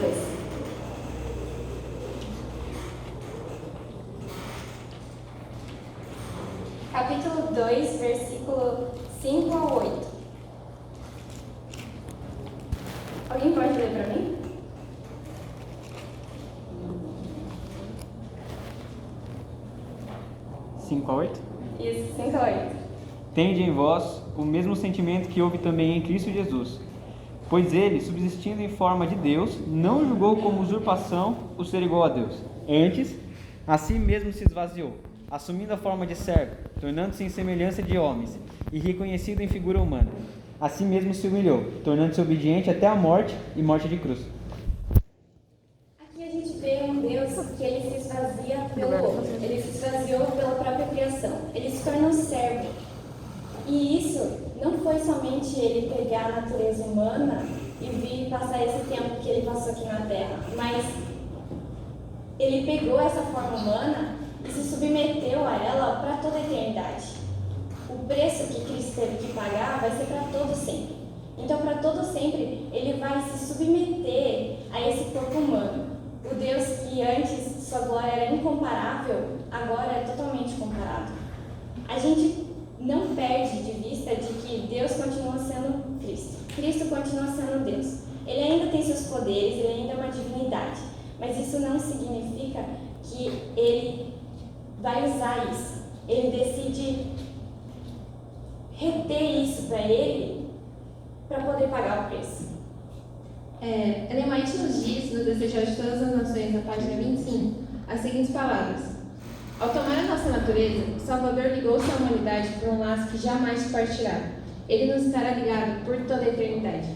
2. Capítulo 2, versículo 5 ao 8. Alguém pode ler para mim? Cinco a 8? Isso, 5 a 8. Tende em vós o mesmo sentimento que houve também em Cristo Jesus, pois ele, subsistindo em forma de Deus, não julgou como usurpação o ser igual a Deus. Antes, a si mesmo se esvaziou, assumindo a forma de servo, tornando-se em semelhança de homens, e reconhecido em figura humana. A si mesmo se humilhou, tornando-se obediente até a morte e morte de cruz. Aqui a gente vê um Deus que ele se esvazia pelo outro, ele se esvaziou pela própria criação, ele se torna um servo. E isso não foi somente ele pegar a natureza humana e vir passar esse tempo que ele passou aqui na Terra, mas ele pegou essa forma humana e se submeteu a ela para toda a eternidade. O preço que Cristo teve que pagar vai ser para todo sempre. Então, para todo sempre, ele vai se submeter a esse corpo humano. O Deus que antes sua glória era incomparável, agora é totalmente comparado. A gente não perde de vista de que Deus continua sendo Cristo. Cristo continua sendo Deus. Ele ainda tem seus poderes, ele ainda é uma divindade. Mas isso não significa que ele vai usar isso. Ele decide reter isso para ele, para poder pagar o preço. Ellen White nos diz, no Desejar de Todas as Nações, na página 25, as seguintes palavras: ao tomar a nossa natureza, o Salvador ligou-se à humanidade por um laço que jamais se partirá. Ele nos estará ligado por toda a eternidade.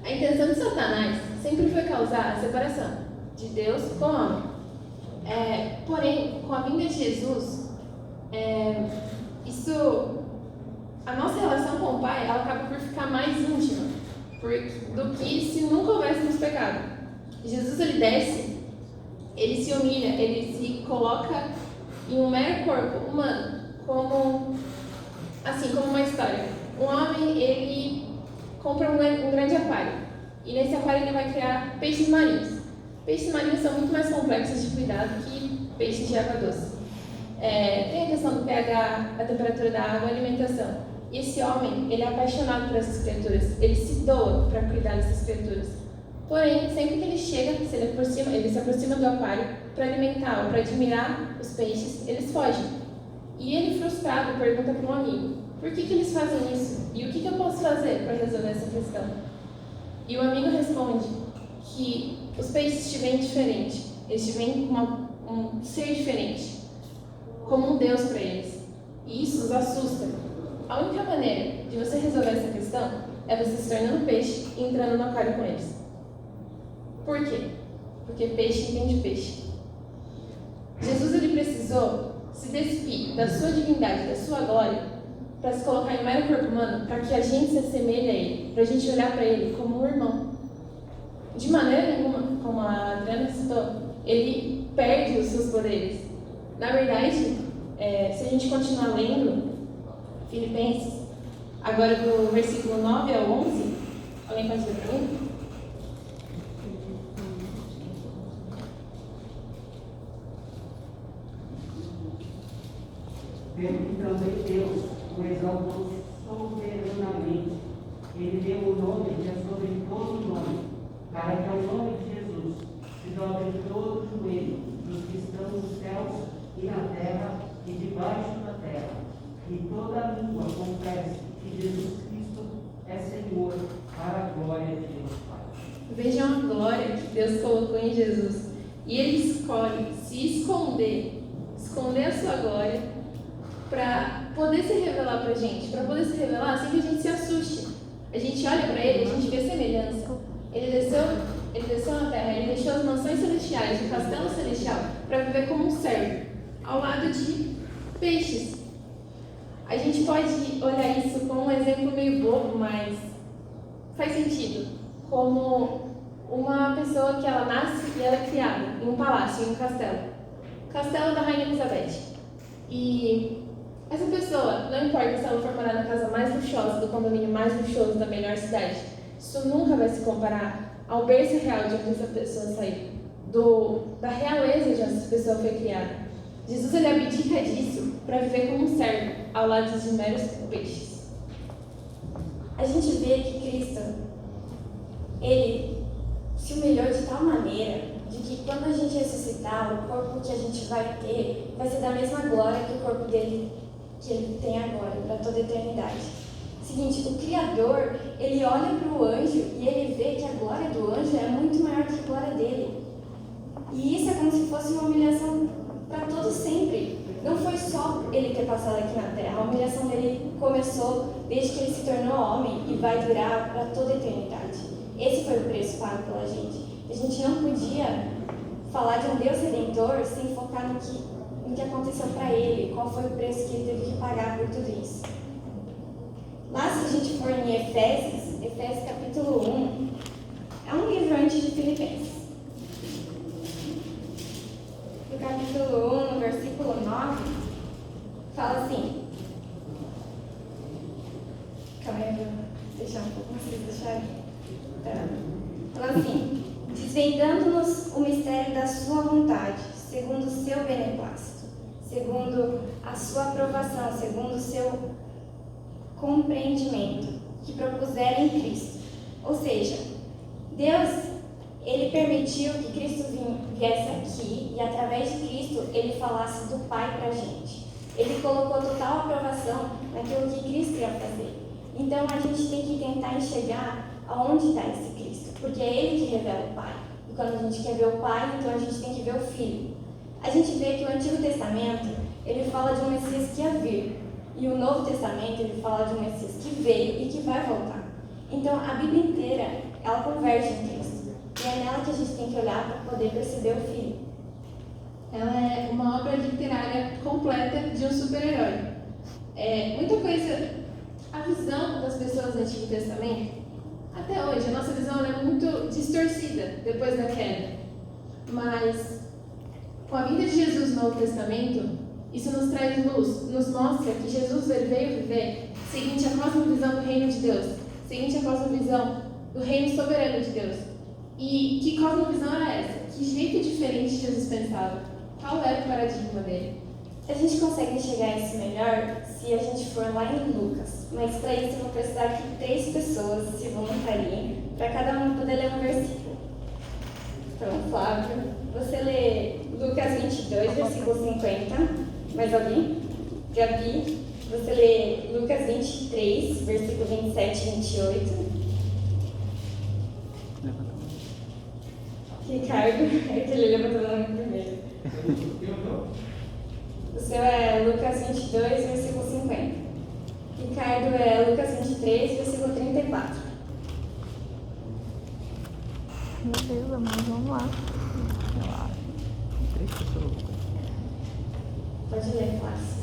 A intenção de Satanás sempre foi causar a separação de Deus com o homem. Porém, com a vinda de Jesus, a nossa relação com o Pai ela acaba por ficar mais íntima do que se nunca houvéssemos pecado. Jesus ele desce, ele se humilha, ele se coloca em um mero corpo humano, como uma história. Um homem ele compra um grande aquário e nesse aquário ele vai criar peixes marinhos. Peixes marinhos são muito mais complexos de cuidar do que peixes de água doce. Tem a questão do pH, a temperatura da água, a alimentação. E esse homem, ele é apaixonado por essas criaturas, ele se doa para cuidar dessas criaturas. Porém, sempre que ele chega, ele se aproxima do aquário para alimentar ou para admirar os peixes, eles fogem. E ele, frustrado, pergunta para um amigo: por que eles fazem isso? E o que eu posso fazer para resolver essa questão? E o amigo responde que os peixes te veem diferente, eles te veem como um ser diferente, como um Deus para eles. E isso os assusta. A única maneira de você resolver essa questão é você se tornando peixe e entrando no aquário com eles. Por quê? Porque peixe entende peixe. Jesus ele precisou se despir da sua divindade, da sua glória, para se colocar em um mero corpo humano, para que a gente se assemelhe a ele, para a gente olhar para ele como um irmão. De maneira nenhuma, como a Adriana citou, ele perde os seus poderes. Na verdade, se a gente continuar lendo Filipenses, agora do versículo 9 ao 11, alguém pode ler para mim? Pelo que também Deus o exaltou soberanamente. Ele deu o nome que é sobre todo nome, para que ao nome de Jesus se dobre todo o joelho dos que estão nos céus e na terra e debaixo da terra, e toda língua confesse que Jesus Cristo é Senhor, para a glória de Deus Pai. Vejam a glória que Deus colocou em Jesus. E Ele escolhe se esconder a sua glória, para poder se revelar para a gente, para poder se revelar sem que a gente se assuste. A gente olha para Ele, a gente vê semelhança. Ele desceu na terra, Ele deixou as mansões celestiais, o castelo celestial, para viver como um servo, ao lado de peixes. A gente pode olhar isso como um exemplo meio bobo, mas faz sentido. Como uma pessoa que ela nasce e ela é criada em um palácio, em um castelo. Castelo da Rainha Elizabeth. E essa pessoa, não importa se ela for morar na casa mais luxuosa, do condomínio mais luxuoso da melhor cidade, isso nunca vai se comparar ao berço real de onde essa pessoa saiu, da realeza de onde essa pessoa foi criada. Jesus ele abdica disso para viver como um servo, ao lado de meros peixes. A gente vê que Cristo, ele se humilhou de tal maneira de que quando a gente ressuscitar, o corpo que a gente vai ter vai ser da mesma glória que o corpo dele, que ele tem agora, para toda a eternidade. Seguinte, o Criador, ele olha para o anjo e ele vê que a glória do anjo é muito maior que a glória dele. E isso é como se fosse uma humilhação para todo sempre. Não foi só ele ter passado aqui na terra. A humilhação dele começou desde que ele se tornou homem e vai durar para toda a eternidade. Esse foi o preço pago pela gente. A gente não podia falar de um Deus Redentor sem focar no que aconteceu para ele, qual foi o preço que ele teve que pagar por tudo isso. Lá, se a gente for em Efésios capítulo 1, é um livro antes de Filipenses. No capítulo 1, no versículo 9, fala assim. Calma aí, eu vou deixar um pouco, vocês deixarem. Fala assim: desvendando-nos o mistério da sua vontade, segundo o seu beneplácito, segundo a sua aprovação, segundo o seu compreendimento, que propuseram em Cristo. Ou seja, Deus, ele permitiu que Cristo viesse aqui e através de Cristo ele falasse do Pai para a gente. Ele colocou total aprovação naquilo que Cristo ia fazer. Então a gente tem que tentar enxergar aonde está esse Cristo, porque é Ele que revela o Pai. E quando a gente quer ver o Pai, então a gente tem que ver o Filho. A gente vê que o Antigo Testamento, ele fala de um Messias que ia vir. E o Novo Testamento, ele fala de um Messias que veio e que vai voltar. Então a Bíblia inteira, ela converge em Cristo. E é nela que a gente tem que olhar para poder perceber o Filho. Ela é uma obra literária completa de um super-herói. Muita coisa, a visão das pessoas do Antigo Testamento, até hoje, a nossa visão é muito distorcida depois da queda. Mas, com a vinda de Jesus no Novo Testamento, isso nos traz luz, nos mostra que Jesus ele veio viver seguinte a cosmovisão do reino de Deus, seguinte a cosmovisão do reino soberano de Deus. E que cosmovisão era essa? Que jeito diferente Jesus pensava? Qual era o paradigma dele? A gente consegue enxergar isso melhor se a gente for lá em Lucas. Mas para isso eu vou precisar que 3 pessoas se voluntariem para cada um poder ler um versículo. Então, Flávio, você lê Lucas 22, versículo 50. Mais alguém? Gabi, você lê Lucas 23, versículo 27 e 28. Ricardo, é que ele levantou o nome primeiro. O seu é Lucas 22, versículo 50. Ricardo é Lucas 23, versículo 34. Meu Deus, mas vamos lá. Sei lá. 3 pessoas. Pode ler, Flávio.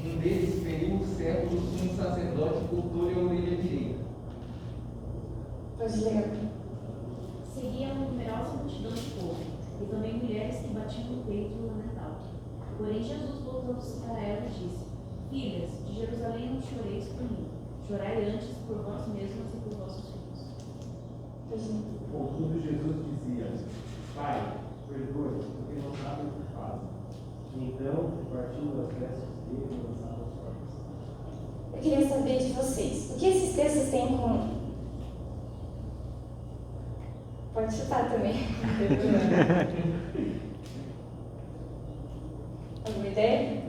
Um deles feriu o servo do sumo sacerdote e cortou-lhe a orelha direita. Pode ler, Gabi. Seguia uma numerosa multidão de povo, e também mulheres que batiam no peito e lamentavam. Porém, Jesus voltou-se para elas e disse: Filhas, de Jerusalém não choreis por mim, chorai antes por vós mesmas e por vossos filhos. Pode ler. Contudo, Jesus dizia: Pai, perdoe, porque não sabem o que fazem. Então, partindo das vestes dele, lançaram as portas. Eu queria saber de vocês, o que esses textos têm em comum? Pode chutar também. Alguma ideia?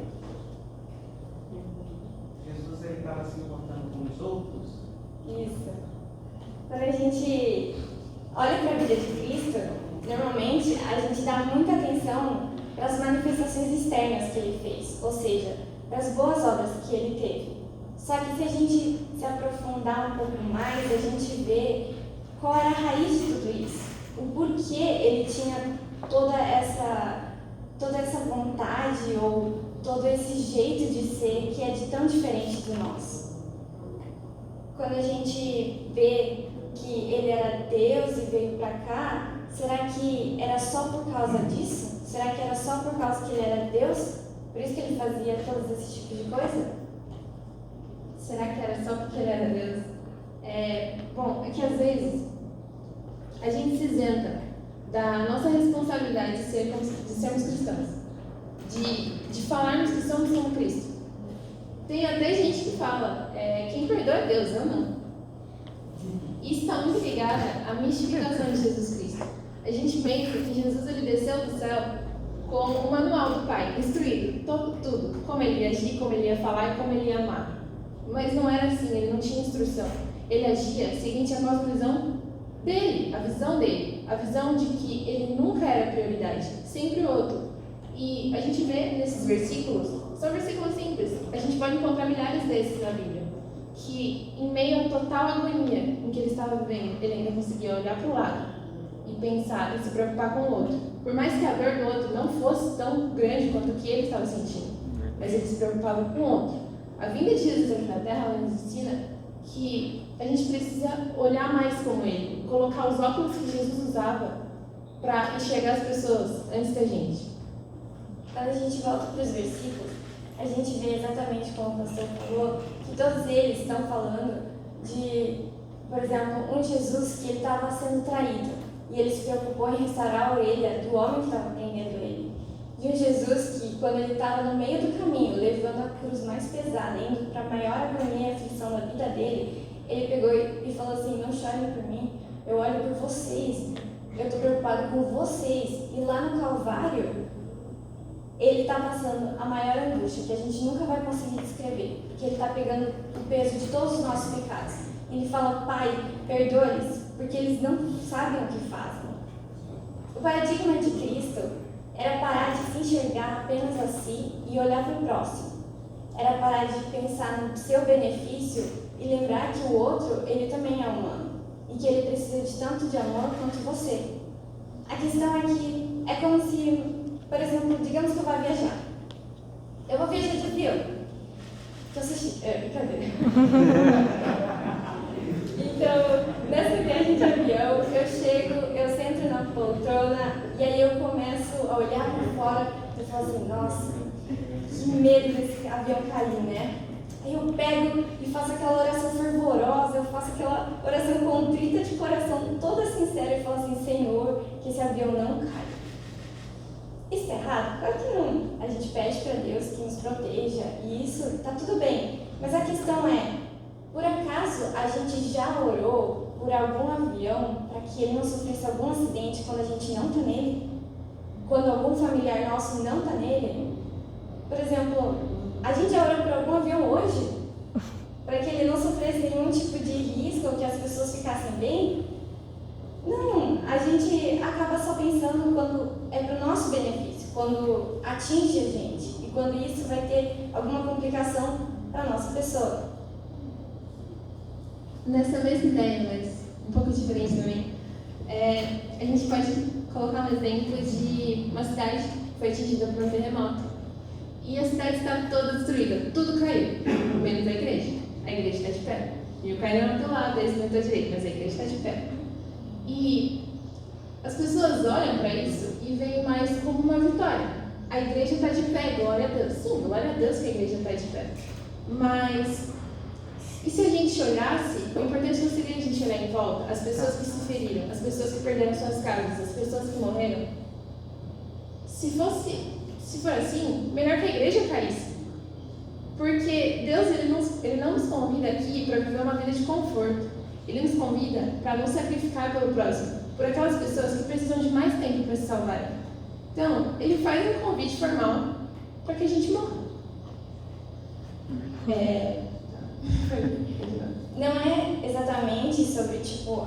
Jesus ele estava se importando com os outros. Isso. Quando a gente olha para a vida de Cristo, normalmente a gente dá muita atenção para as manifestações externas que ele fez, ou seja, para as boas obras que ele teve. Só que se a gente se aprofundar um pouco mais, a gente vê qual era a raiz de tudo isso, o porquê ele tinha toda essa vontade ou todo esse jeito de ser que é de tão diferente de nós. Quando a gente vê que ele era Deus e veio para cá, será que era só por causa disso? Será que era só por causa que ele era Deus? Por isso que ele fazia todos esses tipos de coisa? Será que era só porque ele era Deus? Bom, é que às vezes a gente se isenta da nossa responsabilidade de sermos cristãos, de falarmos que somos como Cristo. Tem até gente que fala, quem perdoa é Deus, eu não. Isso está muito ligado à mistificação de Jesus Cristo. A gente pensa que Jesus ele desceu do céu com o manual do Pai, instruído, tudo, como ele ia agir, como ele ia falar e como ele ia amar. Mas não era assim, ele não tinha instrução. Ele agia seguinte a cosmovisão dele, a visão de que ele nunca era prioridade, sempre o outro. E a gente vê nesses versículos, são versículos simples, a gente pode encontrar milhares desses na Bíblia, que em meio à total agonia em que ele estava vivendo, ele ainda conseguia olhar para o lado e pensar e se preocupar com o outro. Por mais que a dor do outro não fosse tão grande quanto o que ele estava sentindo, mas ele se preocupava com o outro. A vinda de Jesus aqui na Terra nos ensina que a gente precisa olhar mais como ele, colocar os óculos que Jesus usava para enxergar as pessoas antes da gente. Quando a gente volta para os versículos, a gente vê exatamente como o pastor falou, que todos eles estão falando de, por exemplo, um Jesus que ele estava sendo traído e ele se preocupou em restaurar a orelha do homem que estava prendendo ele. De um Jesus que, quando ele estava no meio do caminho, levando a cruz mais pesada, indo para a maior agonia e aflição da vida dele, ele pegou e falou assim: não chorem por mim, eu olho por vocês, eu estou preocupado com vocês. E lá no Calvário, ele está passando a maior angústia, que a gente nunca vai conseguir descrever, porque ele está pegando o peso de todos os nossos pecados. Ele fala: Pai, perdoa-lhes, porque eles não sabem o que fazem. O paradigma de Cristo era parar de se enxergar apenas a si e olhar para o próximo. Era parar de pensar no seu benefício e lembrar que o outro, ele também é humano e que ele precisa de tanto de amor quanto você. A questão é que é como se, por exemplo, digamos que eu vá viajar. Eu vou viajar de avião. Brincadeira. Então, nessa viagem de avião, eu chego, eu sento na poltrona e aí eu começo a olhar para fora e falo assim: nossa, que medo desse avião cair, né? Aí eu pego e faço aquela oração fervorosa, eu faço aquela oração contrita de coração, toda sincera, e falo assim: Senhor, que esse avião não caia. Isso é errado? Claro que não. A gente pede para Deus que nos proteja e isso está tudo bem. Mas a questão é, por acaso a gente já orou por algum avião para que ele não sofresse algum acidente quando a gente não está nele? Quando algum familiar nosso não está nele? Por exemplo, a gente já orou por algum avião hoje para que ele não sofresse nenhum tipo de risco ou que as pessoas ficassem bem? Não, a gente acaba só pensando quando é para o nosso benefício, quando atinge a gente e quando isso vai ter alguma complicação para a nossa pessoa. Nessa mesma ideia, mas um pouco diferente também, a gente pode colocar um exemplo de uma cidade que foi atingida por um terremoto e a cidade está toda destruída, tudo caiu, menos a igreja. A igreja está de pé. E o Caio não está do lado, esse não está direito, mas a igreja está de pé. E as pessoas olham para isso e veem mais como uma vitória. A igreja está de pé, glória a Deus. Sim, glória a Deus que a igreja está de pé. Mas, e se a gente olhasse, o importante não seria a gente olhar em volta, as pessoas que se feriram, as pessoas que perderam suas casas, as pessoas que morreram. Se for assim, melhor que a igreja caísse. Porque Deus ele não nos convida aqui para viver uma vida de conforto. Ele nos convida para nos sacrificar pelo próximo, por aquelas pessoas que precisam de mais tempo para se salvarem. Então, ele faz um convite formal para que a gente morra. Não é exatamente sobre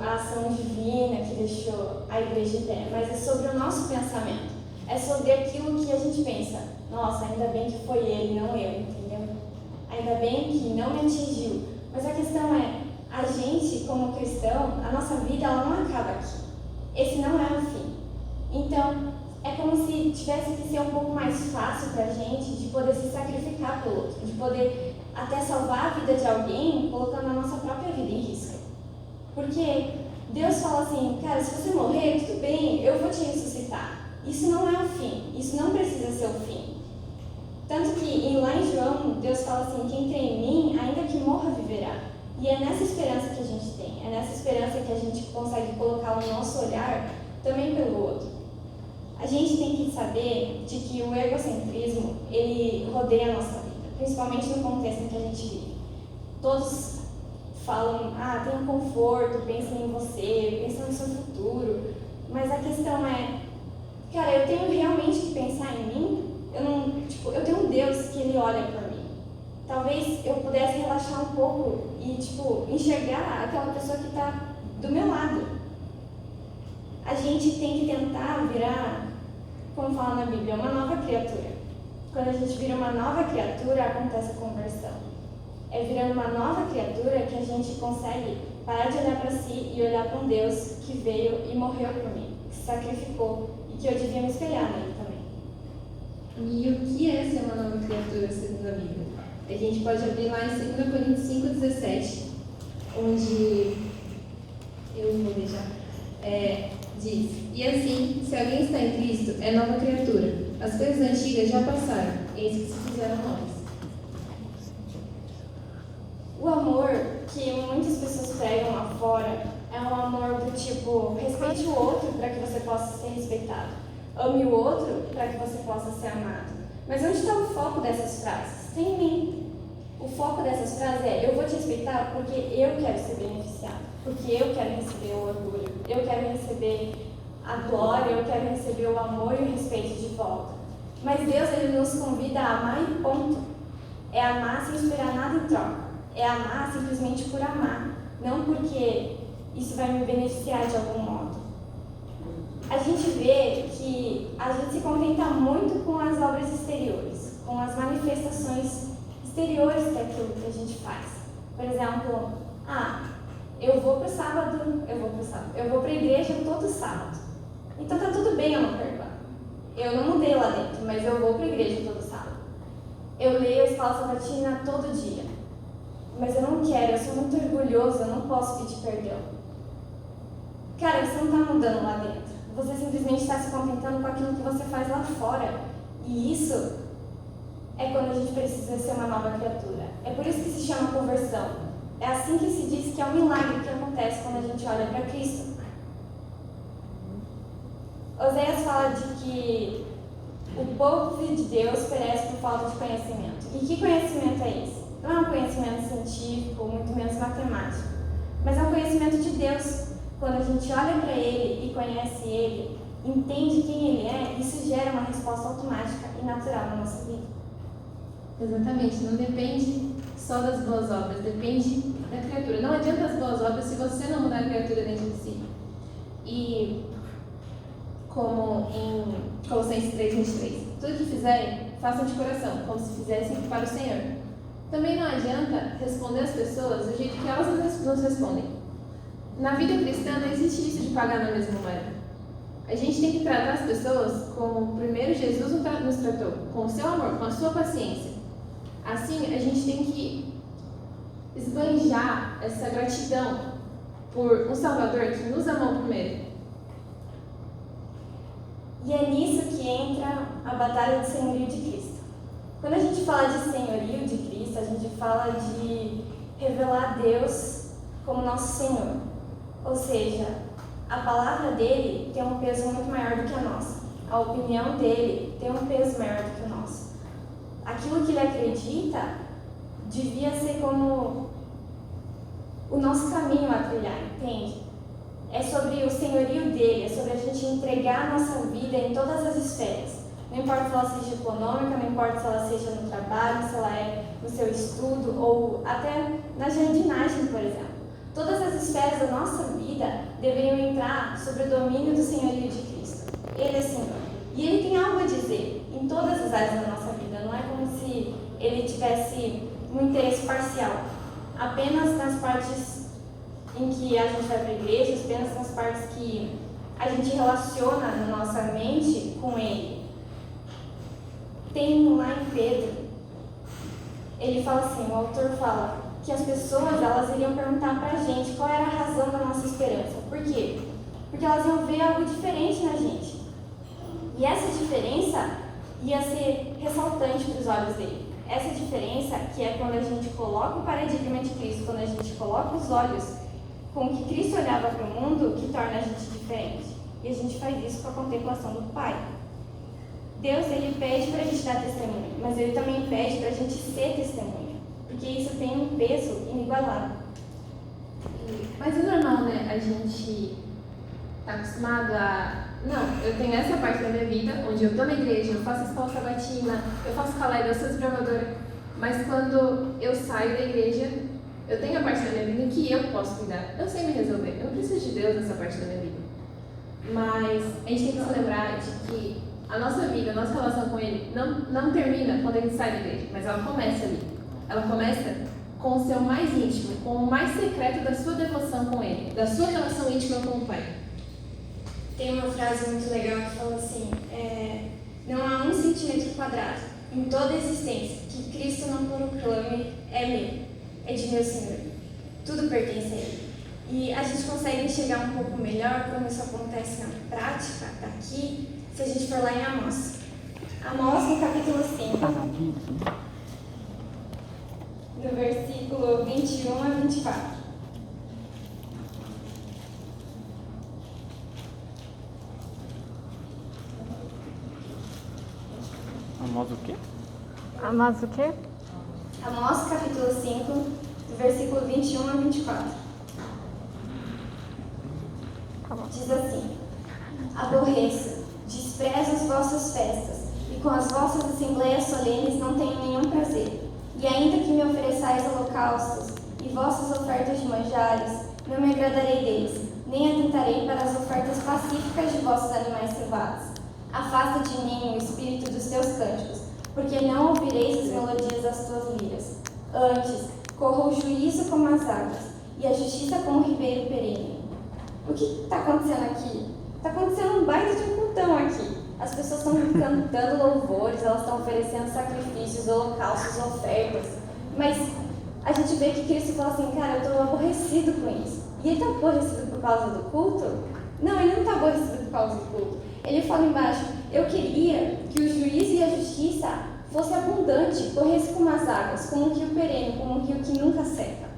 a ação divina que deixou a igreja de pé, mas é sobre o nosso pensamento. É sobre aquilo que a gente pensa: nossa, ainda bem que foi ele, não eu, entendeu? Ainda bem que não me atingiu. Mas a questão é, a gente, como cristão, a nossa vida ela não acaba aqui. Esse não é o fim. Então, é como se tivesse que ser um pouco mais fácil para a gente de poder se sacrificar pelo outro, de poder até salvar a vida de alguém colocando a nossa própria vida em risco. Porque Deus fala assim: cara, se você morrer, tudo bem, eu vou te ressuscitar. Isso não é o fim, isso não precisa ser o fim. Tanto que lá em João, Deus fala assim: quem crê em mim, ainda que morra, viverá. E é nessa esperança que a gente tem, é nessa esperança que a gente consegue colocar o nosso olhar também pelo outro. A gente tem que saber de que o egocentrismo, ele rodeia a nossa vida, principalmente no contexto em que a gente vive. Todos falam, tenha um conforto, pensem em você, pensem no seu futuro, mas a questão é, cara, eu tenho realmente que pensar em mim? Eu tenho um Deus que ele olha para mim. Talvez eu pudesse relaxar um pouco e, enxergar aquela pessoa que está do meu lado. A gente tem que tentar virar, como fala na Bíblia, uma nova criatura. Quando a gente vira uma nova criatura, acontece a conversão. É virando uma nova criatura que a gente consegue parar de olhar para si e olhar para um Deus que veio e morreu por mim, que se sacrificou e que eu devia me espelhar nele também. E o que é ser uma nova criatura segundo a Bíblia? A gente pode abrir lá em 2 Coríntios 5,17, onde eu vou deixar. Diz: E assim, se alguém está em Cristo, é nova criatura. As coisas antigas já passaram, eis que se fizeram novas. O amor que muitas pessoas pregam lá fora é um amor do tipo, respeite o outro para que você possa ser respeitado. Ame o outro para que você possa ser amado. Mas onde está o foco dessas frases? Está em mim. O foco dessas frases é, eu vou te respeitar porque eu quero ser beneficiado. Porque eu quero receber o orgulho. Eu quero receber a glória, eu quero receber o amor e o respeito de volta. Mas Deus, ele nos convida a amar e ponto. É amar sem esperar nada em troca. É amar simplesmente por amar, não porque isso vai me beneficiar de algum modo. A gente vê que a gente se contenta muito com as obras exteriores, com as manifestações exteriores daquilo que a gente faz. Por exemplo, eu vou para a igreja todo sábado. Então tá tudo bem eu não perdoar. Eu não mudei lá dentro, mas eu vou para a igreja todo sábado. Eu leio a escola sabatina todo dia. Mas eu não quero, eu sou muito orgulhoso, eu não posso pedir perdão. Cara, você não está mudando lá dentro. Você simplesmente está se contentando com aquilo que você faz lá fora. E isso é quando a gente precisa ser uma nova criatura. É por isso que se chama conversão. É assim que se diz que é um milagre que acontece quando a gente olha para Cristo. Oséias fala de que o povo de Deus perece por falta de conhecimento. E que conhecimento é esse? Não é um conhecimento científico, muito menos matemático, mas é um conhecimento de Deus. Quando a gente olha para Ele e conhece Ele, entende quem Ele é, isso gera uma resposta automática e natural na nossa vida. Exatamente, não depende só das boas obras, depende da criatura. Não adianta as boas obras se você não mudar a criatura dentro de si. E como em Colossenses 3:23, tudo que fizerem, façam de coração, como se fizessem para o Senhor. Também não adianta responder às pessoas do jeito que elas nos respondem. Na vida cristã não existe isso de pagar na mesma moeda. A gente tem que tratar as pessoas como primeiro Jesus nos tratou, com o seu amor, com a sua paciência. Assim, a gente tem que esbanjar essa gratidão por um Salvador que nos amou primeiro. E é nisso que entra a batalha do senhorio de Cristo. Quando a gente fala de senhorio de Cristo, a gente fala de revelar Deus como nosso Senhor. Ou seja, a palavra dele tem um peso muito maior do que a nossa. A opinião dele tem um peso maior do que o nosso. Aquilo que ele acredita devia ser como o nosso caminho a trilhar, entende? É sobre o senhorio dele, é sobre a gente entregar a nossa vida em todas as esferas. Não importa se ela seja econômica, não importa se ela seja no trabalho, se ela é no seu estudo ou até na jardinagem, por exemplo. Todas as esferas da nossa vida deveriam entrar sobre o domínio do senhorio de Cristo. Ele é Senhor. E ele tem algo a dizer em todas as áreas da nossa vida. Não é como se ele tivesse um interesse parcial. Apenas nas partes em que a gente vai para a igreja, apenas nas partes que a gente relaciona na nossa mente com ele. Tem lá em Pedro, ele fala assim, o autor fala que as pessoas elas iriam perguntar para a gente qual era a razão da nossa esperança. Por quê? Porque elas iam ver algo diferente na gente. E essa diferença ia ser ressaltante para os olhos dele. essa diferença, que é quando a gente coloca o paradigma de Cristo, quando a gente coloca os olhos com o que Cristo olhava para o mundo, que torna a gente diferente. E a gente faz isso com a contemplação do Pai. Deus, ele pede para a gente dar testemunho, mas ele também pede para a gente ser testemunha, porque isso tem um peso inigualável. Mas é normal, né? A gente tá acostumado a... Não, eu tenho essa parte da minha vida, onde eu tô na igreja, eu faço escola sabatina, eu faço caleb, eu sou desbravadora. Mas quando eu saio da igreja, eu tenho a parte da minha vida em que eu posso cuidar. Eu sei me resolver, eu não preciso de Deus nessa parte da minha vida. Mas a gente tem que se lembrar de que a nossa vida, a nossa relação com Ele não termina quando a gente sai da igreja, mas ela começa ali. Ela começa com o seu mais íntimo, com o mais secreto da sua devoção com Ele, da sua relação íntima com o Pai. Tem uma frase muito legal que fala assim, não há um centímetro quadrado em toda a existência que Cristo não proclame é meu, é de meu Senhor. Tudo pertence a Ele. E a gente consegue enxergar um pouco melhor como isso acontece na prática, daqui, se a gente for lá em Amós. Amós, no capítulo 5, no versículo 21 a 24. Amós o quê? Amós o quê? Amós, capítulo 5, do versículo 21 a 24. Diz assim: aborreço, desprezo as vossas festas, e com as vossas assembleias solenes não tenho nenhum prazer. E ainda que me ofereçais holocaustos e vossas ofertas de manjares, não me agradarei deles, nem atentarei para as ofertas pacíficas de vossos animais cevados. Afasta de mim o espírito dos teus cânticos, porque não ouvireis as melodias das tuas liras. Antes, corra o juízo como as águas, e a justiça como o ribeiro perene. O que está acontecendo aqui? Está acontecendo um baita de um cultão aqui. As pessoas estão cantando louvores, elas estão oferecendo sacrifícios, holocaustos, ofertas. Mas a gente vê que Cristo fala assim, cara, eu estou aborrecido com isso. E ele está aborrecido por causa do culto? Não, ele não está aborrecido por causa do culto. Ele fala embaixo, eu queria que o juízo e a justiça fosse abundante, corresse como as águas, como um rio perene, como um rio que nunca seca.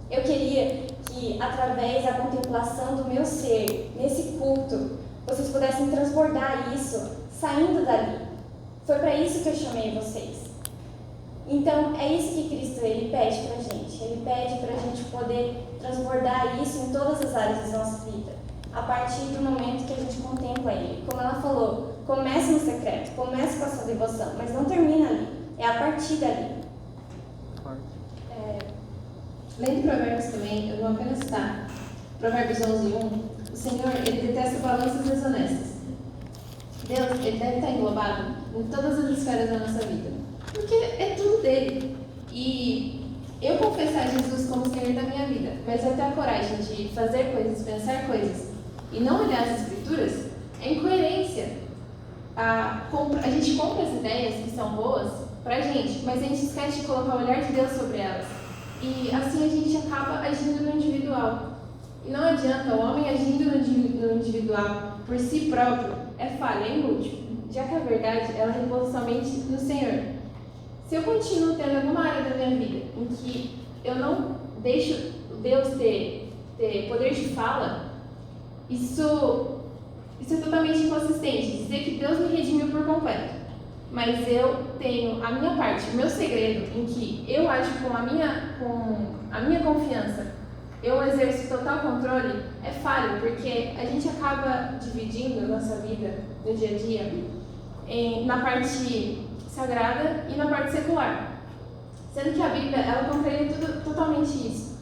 Eu queria que, através da contemplação do meu ser, nesse culto, vocês pudessem transbordar isso, saindo dali. Foi para isso que eu chamei vocês. Então, é isso que Cristo ele pede para a gente. Ele pede para a gente poder transbordar isso em todas as áreas da nossa vida, a partir do momento que a gente contempla Ele. Como ela falou, começa no secreto, começa com a sua devoção, mas não termina ali, é a partir dali. Lendo Provérbios também, eu vou apenas citar Provérbios 11:1. O Senhor, Ele detesta balanças desonestas. Deus, Ele deve estar englobado em todas as esferas da nossa vida, porque é tudo dele. E eu confessar Jesus como Senhor da minha vida, mas eu ter a coragem de fazer coisas, pensar coisas, e não olhar as Escrituras, é incoerência. A gente compra as ideias que são boas pra gente, mas a gente esquece de colocar o olhar de Deus sobre elas. E assim a gente acaba agindo no individual. E não adianta, o homem agindo no individual por si próprio é falha, é inútil, já que a verdade ela repousa somente no Senhor. Se eu continuo tendo alguma área da minha vida em que eu não deixo Deus ter poder de fala, isso é totalmente inconsistente. Dizer que Deus me redimiu por completo, mas eu tenho a minha parte, o meu segredo, em que eu ajo com a minha confiança, eu exerço total controle, é falho, porque a gente acaba dividindo a nossa vida no dia a dia na parte sagrada e na parte secular. Sendo que a Bíblia, ela compreende tudo, totalmente isso.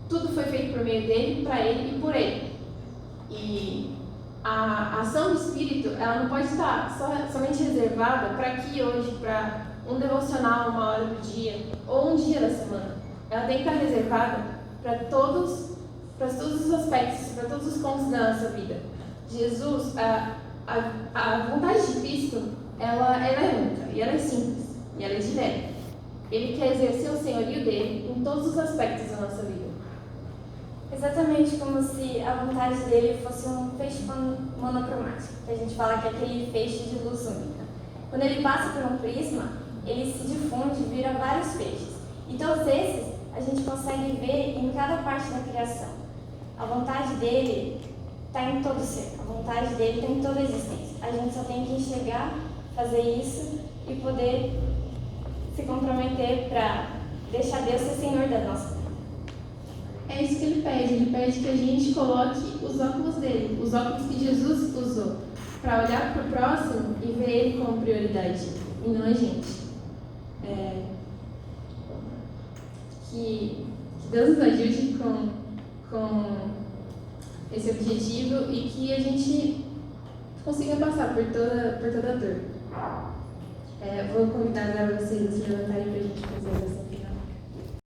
Tudo foi feito por meio dele, para ele e por ele. E a ação do Espírito, ela não pode estar somente reservada para aqui hoje, para um devocional, 1 hora do dia, ou um dia da semana. Ela tem que estar reservada para todos os aspectos, para todos os pontos da nossa vida. Jesus, a vontade de Cristo, ela é única, e ela é simples, e ela é direta. Ele quer exercer o senhorio dele em todos os aspectos da nossa vida. Exatamente como se a vontade dele fosse um feixe monocromático, que a gente fala que é aquele feixe de luz única. Quando ele passa por um prisma, ele se difunde e vira vários feixes. E todos esses a gente consegue ver em cada parte da criação. A vontade dele está em todo ser, a vontade dele está em toda a existência. A gente só tem que enxergar, fazer isso e poder se comprometer para deixar Deus ser Senhor da nossa vida. É isso que ele pede que a gente coloque os óculos dele, os óculos que Jesus usou, para olhar para o próximo e ver ele como prioridade, e não a gente. Que Deus nos ajude com esse objetivo e que a gente consiga passar por toda a dor. Vou convidar agora vocês a se levantarem para a gente fazer essa